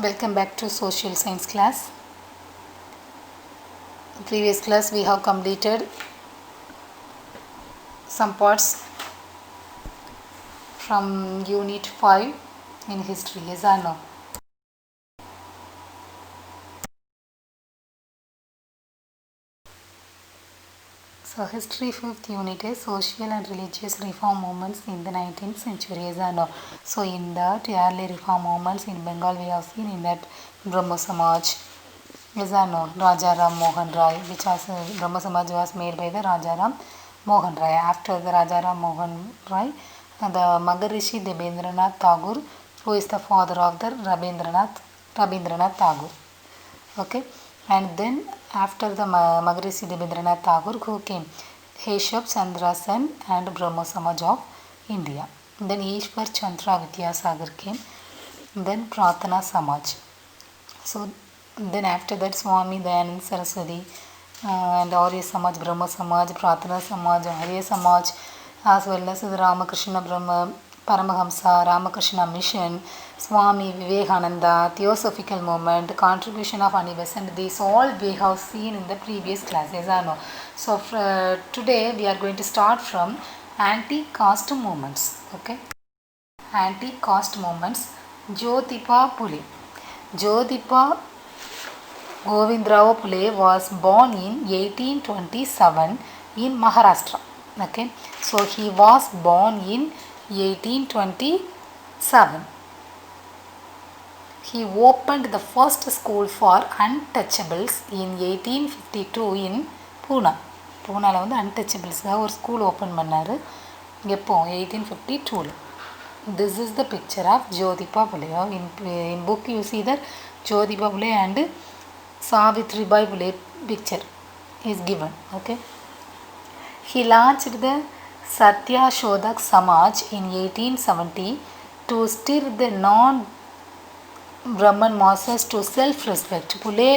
Welcome back to social science class. Previous class we have completed some parts from unit 5 in history. Yes or no? So history 5th unit is social and religious reform movements in the 19th century. Yes or no? So in that early reform movements in Bengal we have seen in that Brahmo Samaj. Yes or no? Raja Ram Mohan Rai, which was Brahmo Samaj was made by the Raja Ram Mohan Rai. After the Raja Ram Mohan Rai, the Maharishi Debendranath Tagore, who is the father of the Rabindranath Tagore. Okay, and then after the Maharishi Debendranath Tagore, who came Heshab Chandra Sen and Brahmo Samaj of India. Then Ishwar Chandra Vidyasagar came. Then Pratana Samaj. So then after that Swami Dayanand Saraswati and Arya Samaj, Brahma Samaj, Pratana Samaj, Arya Samaj, as well as the Ramakrishna Brahma Paramahamsa, Ramakrishna Mission, Swami Vivekananda, Theosophical Movement, contribution of Annie Besant, these all we have seen in the previous classes. I know. So today we are going to start from anti-caste movements. Okay, anti-caste movements. Jyotiba Phule. Jyotiba Govindrao Phule was born in 1827 in Maharashtra. Okay, so he was born in 1827. He opened the first school for untouchables in 1852 in Pune. பூனாவில் வந்து அன்டச்சபிள்ஸாக ஒரு school open பண்ணார். எப்போ 1852. This is the picture of Jyotiba Phule. In book you see that Jyotiba Phule and Savitribai Phule picture is given. Okay. He launched the Satya Shodhak Samaj in 1870 to stir the non-Brahman masses to self-respect. Phule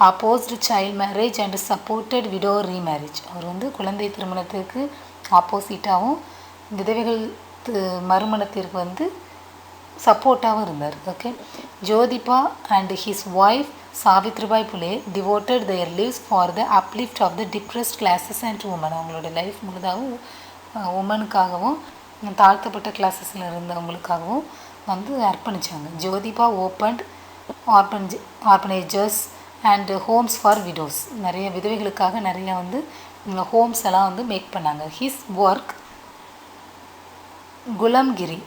opposed child marriage and supported widow remarriage. அவர் வந்து குழந்தை திருமணத்திற்கு ஆப்போசிட்டாகவும் விதவைகள் மறுமணத்திற்கு வந்து சப்போர்ட்டாகவும் இருந்தார். Okay, Jyotiba and his wife Savitribai Phule devoted their lives for the uplift of the depressed classes and woman. அவங்களோட life முழுதாகவும் உமனுக்காகவும் தாழ்த்தப்பட்ட கிளாஸஸில் இருந்தவங்களுக்காகவும் வந்து அர்ப்பணித்தாங்க. Jyotiba opened orphanages and homes for widows. நிறைய விதவைகளுக்காக நிறைய வந்து ஹோம்ஸ் எல்லாம் வந்து மேக் பண்ணாங்க. His work Gulamgiri,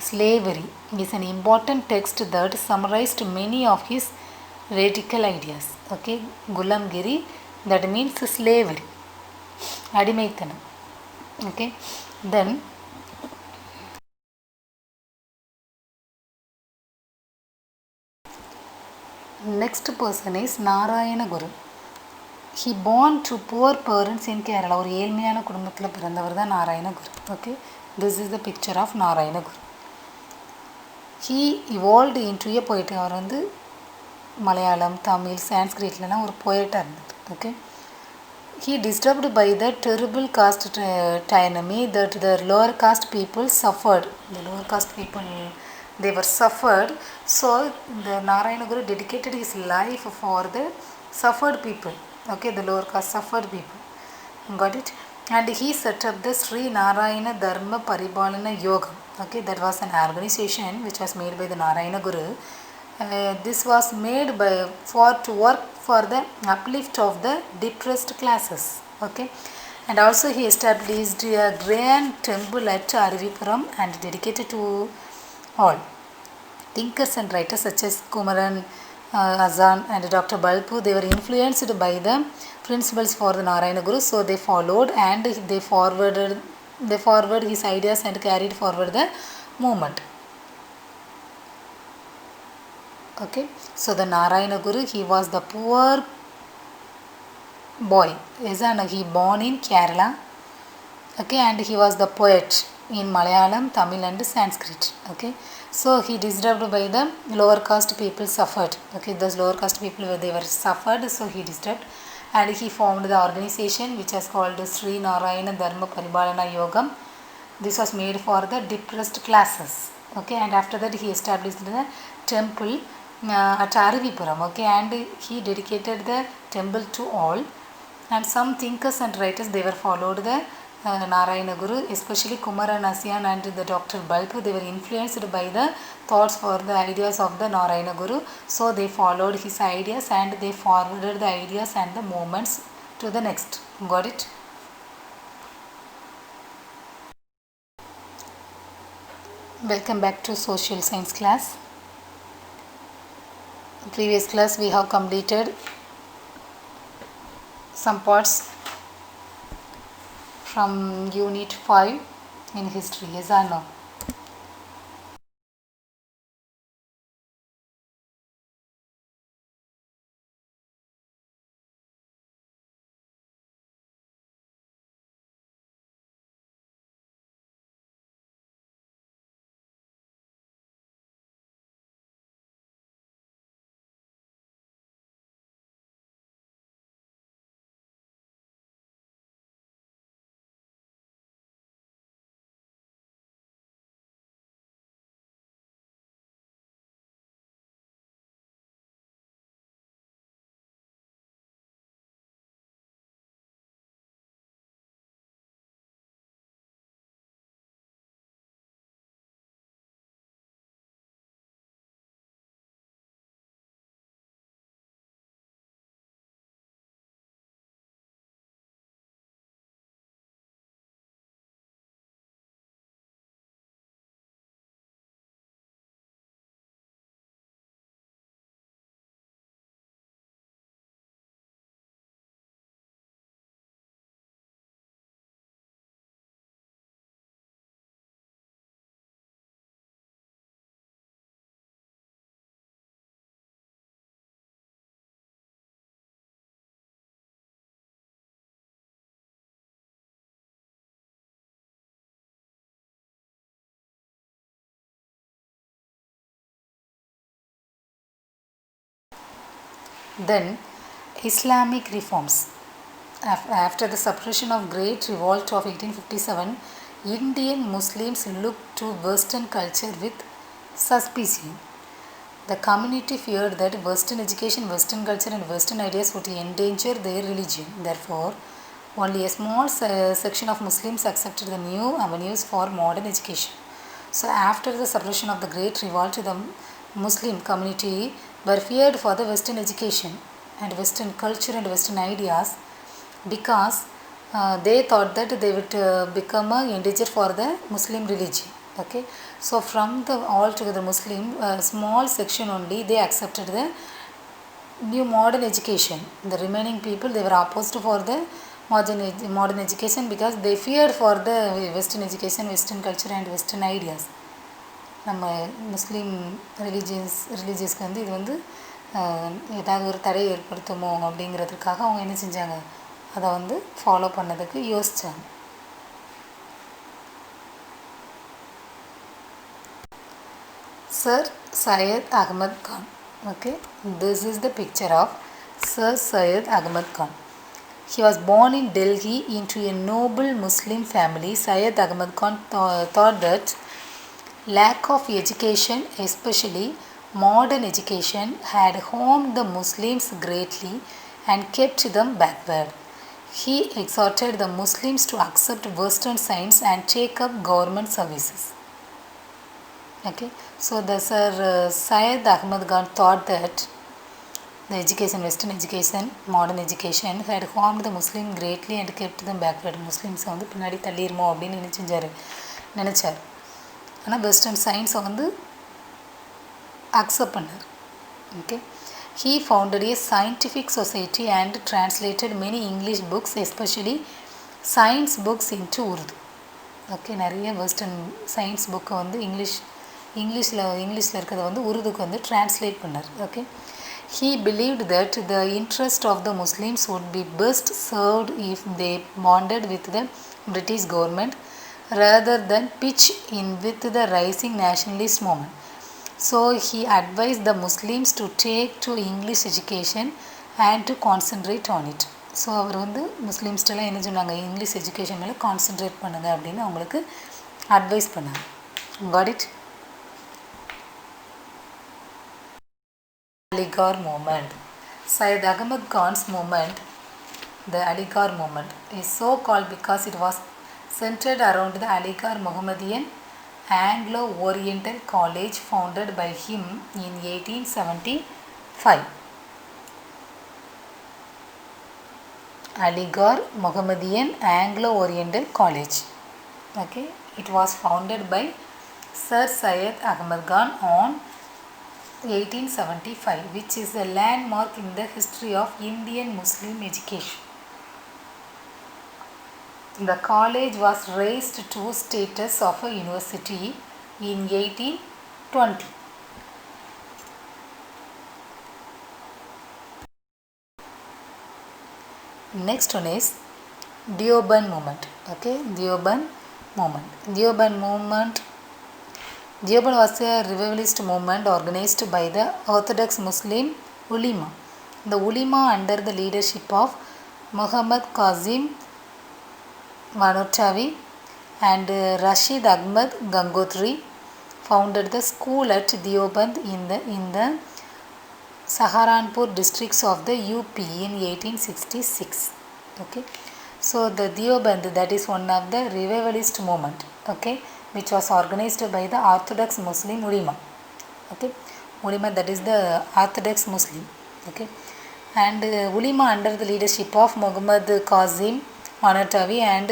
slavery, is an important text that summarized many of his radical ideas. Okay, Gulamgiri, that means slavery, அடிமைத்தனம். Okay, then next person is Narayana Guru. He born to poor parents in Kerala. ஒரு ஏழ்மையான குடும்பத்தில் பிறந்தவர் தான் Narayana Guru. Okay, this is the picture of Narayana Guru. He evolved into a poet. அவர் வந்து மலையாளம், தமிழ், சான்ஸ்கிரிட்லாம் ஒரு போயட்டாக இருந்தது. Okay, he disturbed by the terrible caste tyranny that the lower caste people suffered. The lower caste people, they were suffered. So the Narayana Guru dedicated his life for the suffered people. Okay, the lower caste suffered people. Got it? And he set up the Sri Narayana Dharma Paribalana Yoga. Okay, that was an organization which was made by the Narayana Guru. This was made to work for the uplift of the depressed classes. Okay, and also he established a grand temple at Arivipuram and dedicated to all thinkers and writers such as Kumaran Azan and Dr. Balpu. They were influenced by the principles for the Narayana Guru, so they followed and they forward his ideas and carried forward the movement. Okay, so the Narayana Guru, he was the poor boy. He born in Kerala. Okay, and he was the poet in Malayalam, Tamil and Sanskrit. Okay, so he disturbed by the lower caste people suffered. Okay, those lower caste people, they were suffered, so he disturbed and he formed the organization which is called Sri Narayana Dharma Paribalana Yogam. This was made for the depressed classes. Okay, and after that he established the temple at Aravipuram, okay, and he dedicated the temple to all. And some thinkers and writers, they were followed the Narayana Guru, especially Kumaran Asyan and the Dr. Balpu. They were influenced by the thoughts for the ideas of the Narayana Guru. So they followed his ideas and they forwarded the ideas and the movements to the next. Got it? Welcome back to social science class. Previous class we have completed some parts from unit 5 in history. Yes or no? Then Islamic reforms. After the suppression of Great Revolt of 1857, Indian Muslims looked to Western culture with suspicion. The community feared that Western education, Western culture, and Western ideas would endanger their religion. Therefore, only a small section of Muslims accepted the new avenues for modern education. So, after the suppression of the Great Revolt, the Muslim community were feared for the Western education and Western culture and Western ideas because they thought that they would become a endanger for the Muslim religion. Okay, so from the altogether Muslim small section only they accepted the new modern education. The remaining people they were opposed for the modern education because they feared for the Western education, Western culture and Western ideas. நம்ம முஸ்லீம் ரிலீஜியஸ்க்கு வந்து இது வந்து ஏதாவது ஒரு தடை ஏற்படுத்துமோ அப்படிங்கிறதுக்காக அவங்க என்ன செஞ்சாங்க, அதை வந்து ஃபாலோ பண்ணதுக்கு யோசித்தாங்க. Sir Syed Ahmad Khan. Okay, this is the picture of Sir Syed Ahmad Khan. He was born in Delhi into a noble Muslim family. Syed Ahmad Khan thought that lack of education, especially modern education, had harmed the Muslims greatly and kept them backward. He exhorted the Muslims to accept Western science and take up government services. Okay, so the Sir Syed Ahmad Khan thought that the education, Western education, modern education had harmed the Muslim greatly and kept them backward. Muslims வந்து பின்னாடி தள்ளிருமோ அப்படின்னு நினச்சார். ஆனால் western சயின்ஸை வந்து accept பண்ணார். Okay, he founded a scientific society and translated many English books, especially science books into Urdu. Okay, நிறைய western science புக்கை வந்து இங்கிலீஷில் இருக்கிறத வந்து உருதுக்கு வந்து டிரான்ஸ்லேட் பண்ணார். Okay, he believed that the interest of the Muslims would be best served if they bonded with the British government rather than pitch in with the rising nationalist movement. So he advised the Muslims to take to English education and to concentrate on it. So அவர் வந்து முஸ்லீம்ஸ்டெல்லாம் என்ன சொன்னாங்க, English education மேலே concentrate பண்ணுங்கள் அப்படின்னு அவங்களுக்கு advice பண்ணாங்க. Got it. Aligarh movement. Syed Ahmad Khan's movement, the Aligarh movement, is so called because it was centered around the Aligarh Mohammedan Anglo-Oriental College founded by him in 1875. Aligarh Mohammedan Anglo-Oriental College. Okay, it was founded by Sir Syed Ahmad Khan on 1875, which is a landmark in the history of Indian Muslim education. The college was raised to status of a university in 1820. Next one is Deoband movement. Okay, Deoband movement. Deoband was a revivalist movement organized by the Orthodox Muslim ulema. The ulema, under the leadership of Muhammad Qasim Manotavi and Rashid Ahmad Gangotri, founded the school at Deoband in the Saharanpur districts of the UP in 1866. Okay, so the Deoband, that is one of the revivalist movement, okay, which was organized by the Orthodox Muslim ulema. Okay, ulema, that is the Orthodox Muslim. Okay, and ulema under the leadership of Muhammad Qasim Manotavi and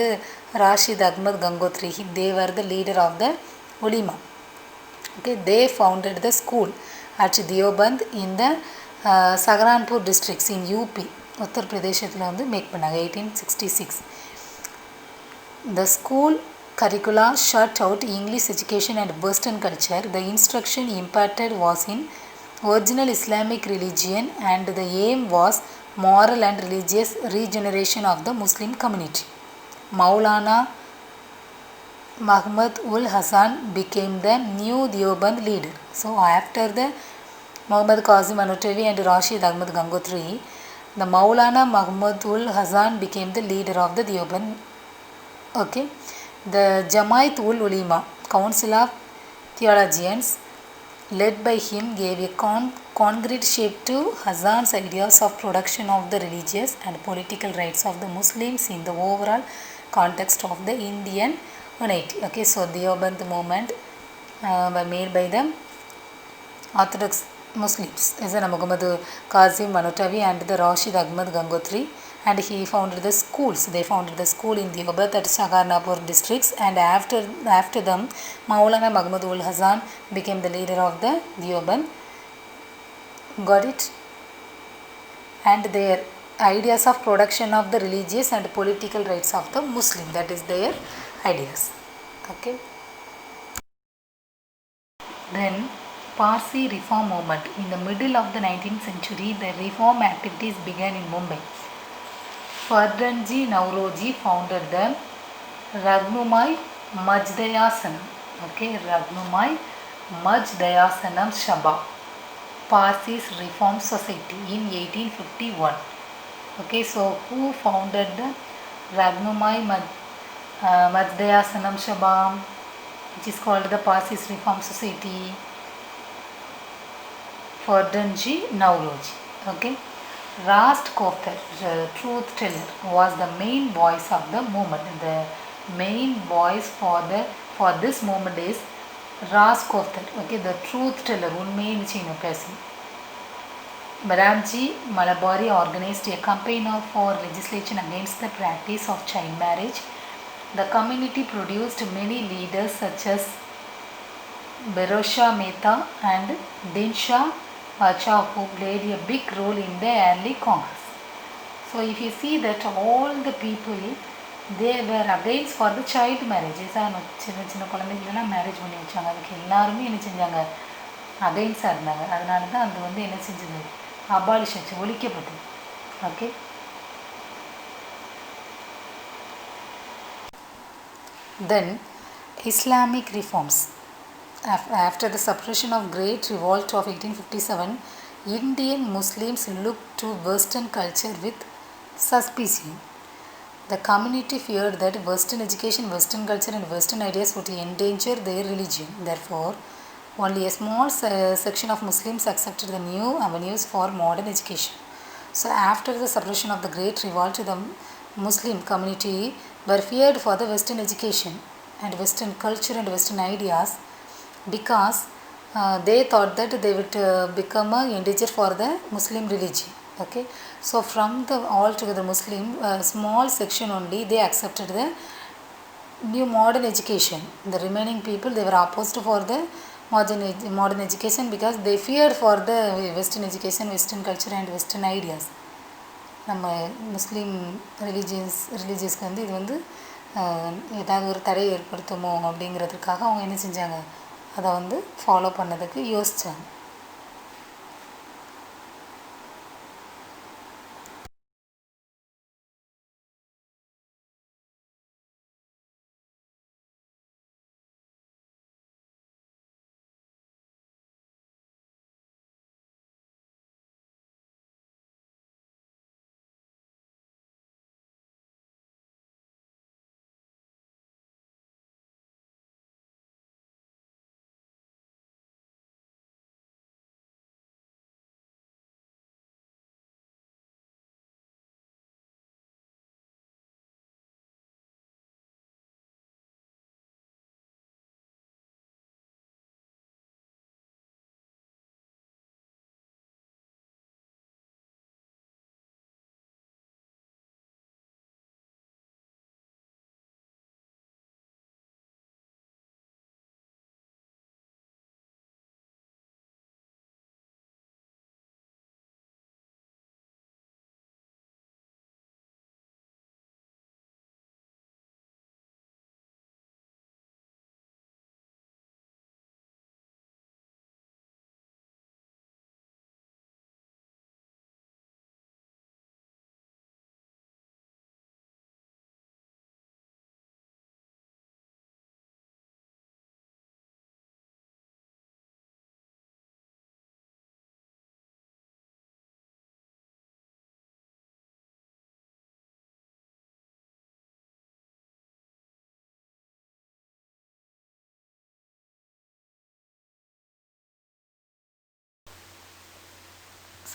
Rashid Ahmad Gangotri, they were the leader of the ulema. Okay, they founded the school at Deoband in the Saharanpur districts in UP, Uttar Pradeshத்தில் வந்து make பண்ணாங்க 1866. The school curricula shut out English education and Western culture. The instruction imparted was in original Islamic religion and the aim was moral and religious regeneration of the Muslim community. Maulana Mahmud ul Hasan became the new Deoband leader. So after the Muhammad Qasim Manotavi and Rashid Ahmad Gangotri, the Maulana Mahmud ul Hasan became the leader of the Deoband. Okay, the Jamaat ul Ulema, Council of Theologians, led by him, gave a concrete shape to Hasan's ideas of protection of the religious and political rights of the Muslims in the overall context of the Indian unity. Okay, so Deoband movement were made by the Orthodox Muslims, as Muhammad Qasim Manotavi and the Rashid Ahmad Gangotri, and he founded the schools. They founded the school in Deoband at Saharanpur districts, and after them Maulana Mahmud ul Hasan became the leader of the Deoband. Got it? And their ideas of protection of the religious and political rights of the Muslim, that is their ideas. Okay, then Parsi reform movement. In the middle of the 19th century, the reform activities began in Mumbai. Fardhanji Nauroji founded the Ragnumai Majdayasanam. Okay, Ragnumai Majdayasanam Sabha, Parsis Reform Society in 1851. Okay, so who founded the Ragnumai Majdayasanam Sabha, which is called the Parsis Reform Society? Fardhanji Nauroji. Okay, Rast Koftar, truth teller, was the main voice of the movement. The main voice for this movement is Rast Koftar. Okay, the truth teller, unmai nichayam pesi. Baramji Malabari organized a campaign for legislation against the practice of child marriage. The community produced many leaders such as Berosha Mehta and Dinsha Pacha, who played a big role in the early Congress. So if you see that all the people, they were against for the child marriages. சின்ன சின்ன குழந்தைங்களெல்லாம் marriage பண்ணி வச்சாங்க, அதுக்கு எல்லாருமே என்ன செஞ்சாங்க, அகைன்ஸ்டாக இருந்தாங்க. அதனால தான் அது வந்து என்ன செஞ்சது, அபாலிஷ் ஆச்சு, ஒழிக்கப்பட்டது. Okay, then Islamic reforms. After the suppression of Great Revolt of 1857, Indian Muslims looked to Western culture with suspicion. The community feared that Western education, Western culture and Western ideas would endanger their religion. Therefore, Only a small section of Muslims accepted the new avenues for modern education. So, after the suppression of the Great Revolt, the Muslim community were feared for the Western education and Western culture and Western ideas because they thought that they would become a endanger for the Muslim religion. Okay, so from the altogether Muslim small section only they accepted the new modern education. The remaining people they were opposed for the modern education because they feared for the Western education, Western culture and Western ideas. நம்ம முஸ்லீம் ரிலீஜியஸ்க்கு வந்து இது வந்து ஏதாவது ஒரு தடை ஏற்படுத்துமோ அப்படிங்கிறதுக்காக அவங்க என்ன செஞ்சாங்க, அதை வந்து ஃபாலோ பண்ணதுக்கு யோசித்தாங்க.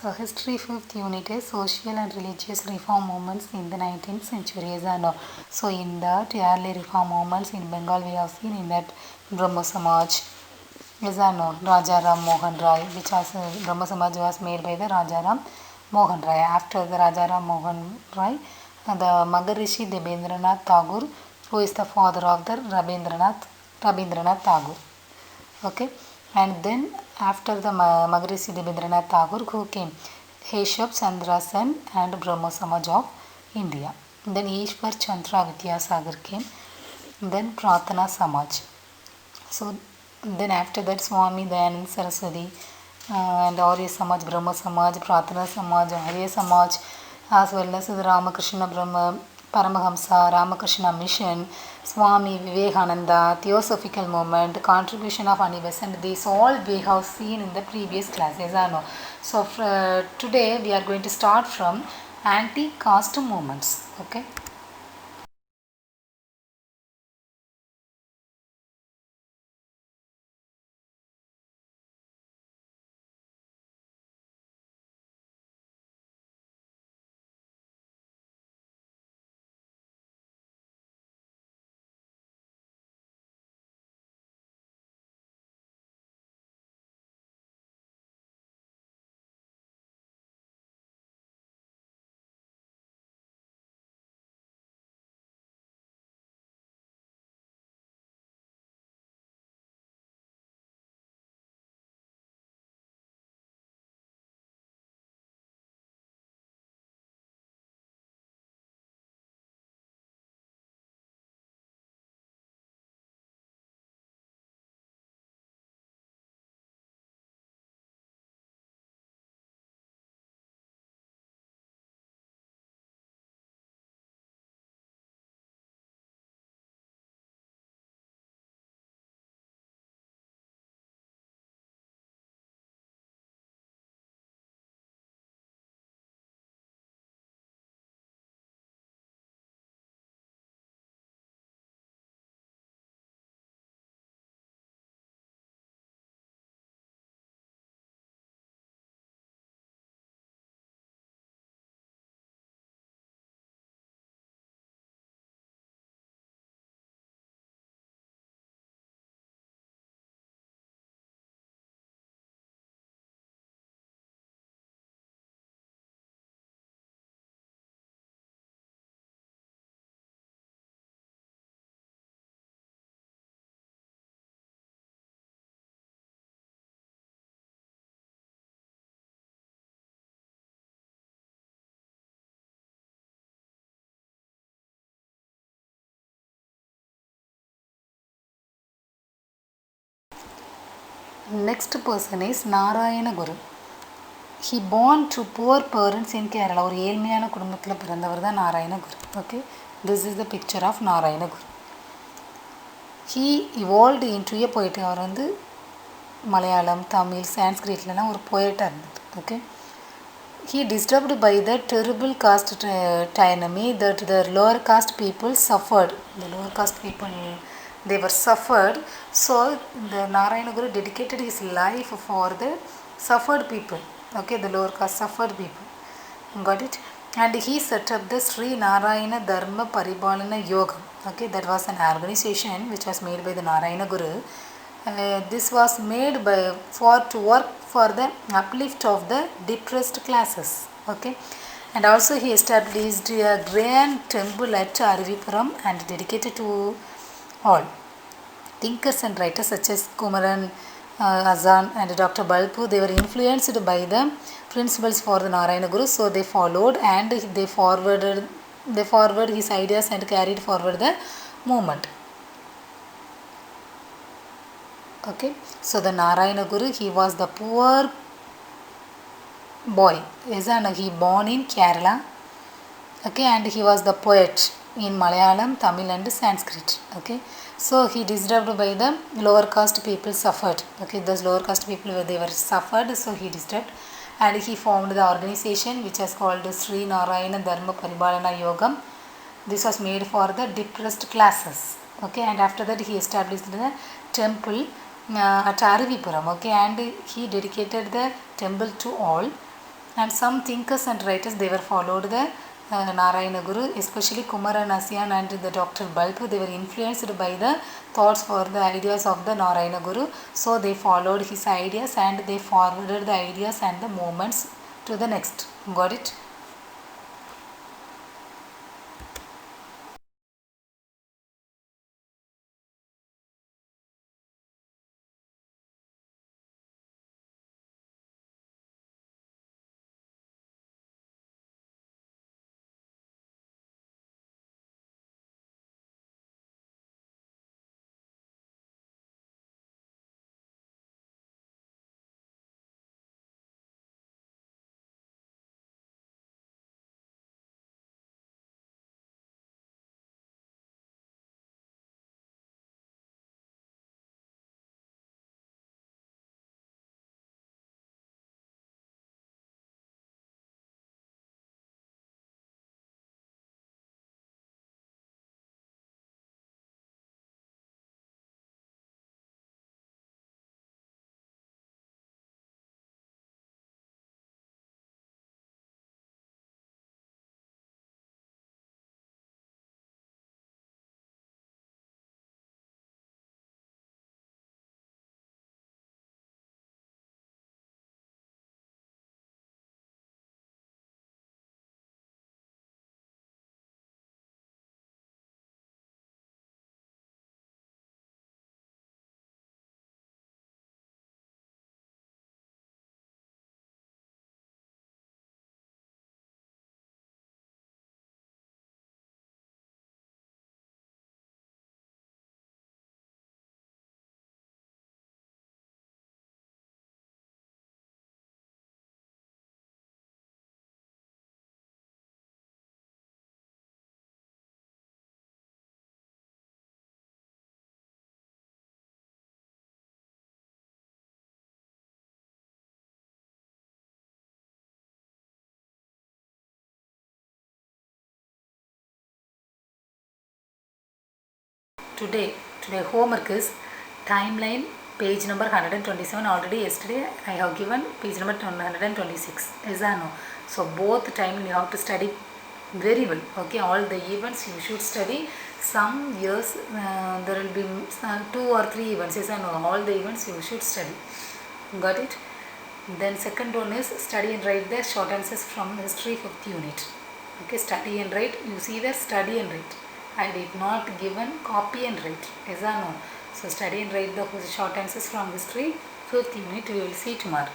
So history fifth unit is social and religious reform movements in the 19th century. So in that early reform movements in Bengal we have seen in that Brahmo Samaj. Yes or no? Raja Ram Mohan Rai, which was Brahmo Samaj was made by the Raja Ram Mohan Rai. After the Raja Ram Mohan Rai, the Maharishi Debendranath Tagore, who is the father of the Rabindranath Tagore. Okay, and then after the Maharishi Debendranath Tagore, who came Heshab Chandra Sen and Brahmo Samaj of India. Then Ishwar Chandra Vidyasagar came. Then Pratana Samaj. So then after that Swami Dayanand Saraswati and Arya Samaj, Brahma Samaj, Pratana Samaj, Arya Samaj, as well as the Ramakrishna Brahma Paramahamsa, Ramakrishna Mission, Swami Vivekananda, Theosophical Movement, contribution of Annie Besant, these all we have seen in the previous classes. So today we are going to start from anti-caste movements. Okay. Next person is Narayana Guru. He born to poor parents in Kerala. ஒரு ஏழ்மையான குடும்பத்தில் பிறந்தவர் தான் நாராயண குரு. Okay, this is the picture of Narayana Guru. He evolved into a poet. அவர் வந்து மலையாளம், தமிழ், சான்ஸ்கிரிட்லாம் ஒரு போயட்டாக இருந்தது. Okay, he disturbed by the terrible caste tyranny that the lower caste people suffered. The lower caste people, they were suffered. So the Narayana Guru dedicated his life for the suffered people. Okay, the lower caste suffered people. Got it? And he set up the Sri Narayana Dharma Paribalana Yogam. Okay, that was an organization which was made by the Narayana Guru. This was made to work for the uplift of the depressed classes. Okay, and also he established a grand temple at Arivipuram and dedicated to all thinkers and writers such as Kumaran Azan and Dr. Balpu. They were influenced by the principles for the Narayana Guru, so they followed and they forward his ideas and carried forward the movement. Okay, so the Narayana Guru, he was the poor boy. Yes, and he born in Kerala. Okay, and he was the poet in Malayalam, Tamil and Sanskrit. Okay, so he disturbed by the lower caste people suffered. Okay, those lower caste people, they were suffered, so he disturbed, and he formed the organization which is called Sri Narayana Dharma Paribalana Yogam. This was made for the depressed classes. Okay, and after that he established the temple at Arivipuram. Okay, and he dedicated the temple to all, and some thinkers and writers, they were followed the Narayana Guru, especially Kumaran Asyan and the Dr. Balpu. They were influenced by the thoughts for the ideas of the Narayana Guru, so they followed his ideas and they forwarded the ideas and the movements to the next. Got it? Today homework is timeline page number 127. Already yesterday I have given page number 126. Is that no? So both time you have to study very well. Okay, all the events you should study. Some years there will be 2 or 3 events. Is that no? All the events you should study. Got it? Then second one is study and write the short answers from history 5th unit. Okay, study and write. You see the study and write. I did not given copy and write. Is that no? So study and write the short answers from history 5th unit. We will see tomorrow.